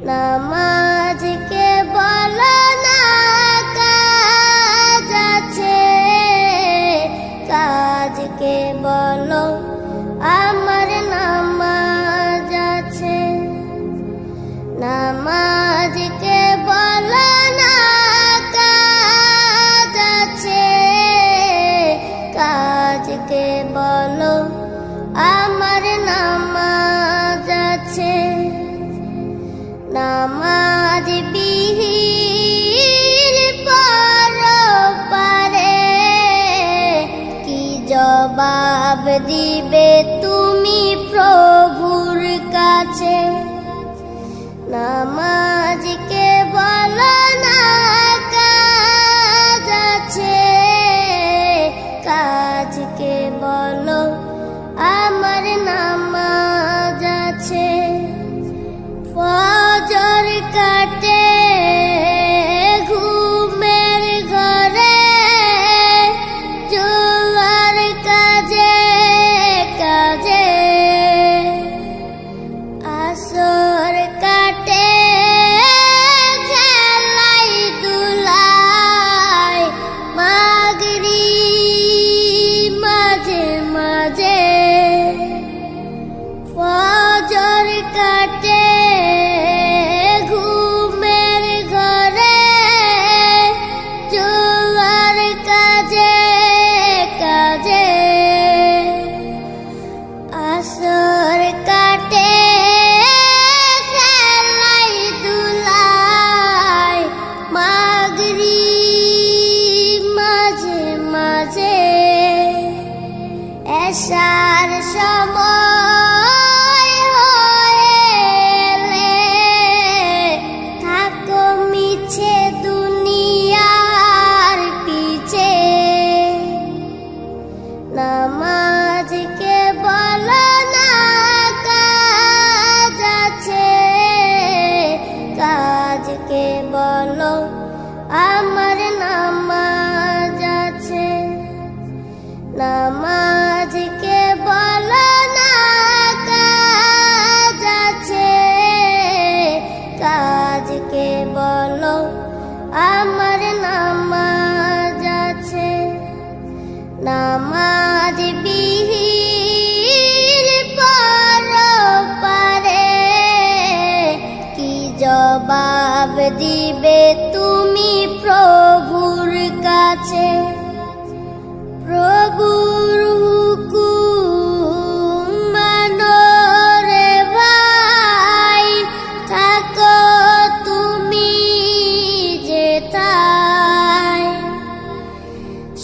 নামাজকে বলো না কাজ আছে, কাজকে বলো আমার নামাজ আছে। নামাজকে বলো না কাজ আছে, কাজকে বলো আমার নামাজ আছে। নামাজ বিহীন পরপারে কি জবাব দিবে তুমি প্রভুর কাছে। নামাজকে বলো না কাজ আছে, কাজকে বলো আমার নামাজ আছে। ফজর কাটে ঘুমের ঘরে, জোয়ার কাজে কাজে। আসর কাটে খেলাই দুলাই, মাগরিব মাঝে মাঝে। ফজর কাটে ঘুমের ঘরে, জোয়ার কাজে কাজে। আসর কাটে খেলাই দুলাই, মাগরিব মাঝে মাঝে। এশার সময় হলে থাকো মিছে দুনিয়ার পিছে। নামাজকে বলো না কাজ আছে, কাজকে বলো আমার নামাজ আছে। নামাজকে বলো না কাজ আছে, কাজকে বলো আমার নামাজ আছে। নামাজ বিহীন পরপারে কি জবাব দিবে তুমি প্রভুর কাছে। প্রভুর হুকুম মানো রে ভাই, থাকো তুমি যেথায়।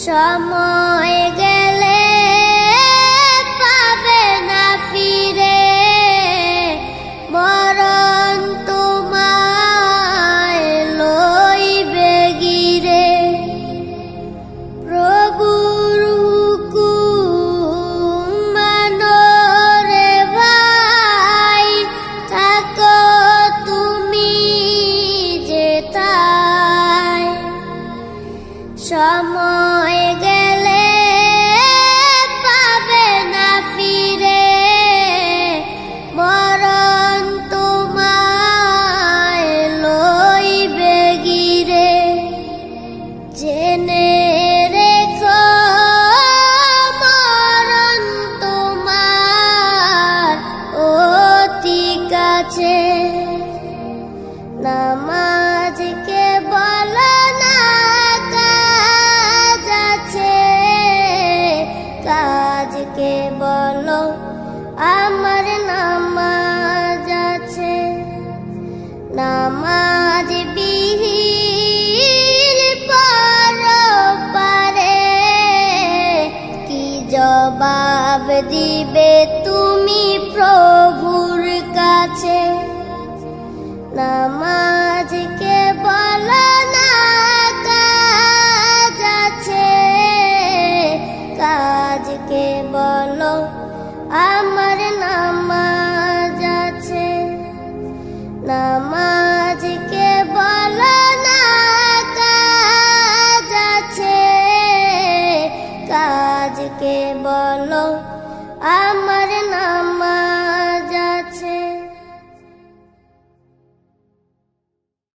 সময় গেলে পাবে না ফিরে, মরণ তোমায় লইবে গিরে। প্রভুর হুকুম মানো রে ভাই, থাকো তুমি যেথায়। সময় গেলে পাবে না ফিরে, মরণ তোমায় লইবে গিরে। জেনে রেখো মরণ তোমার অতি কাছে। নামাজ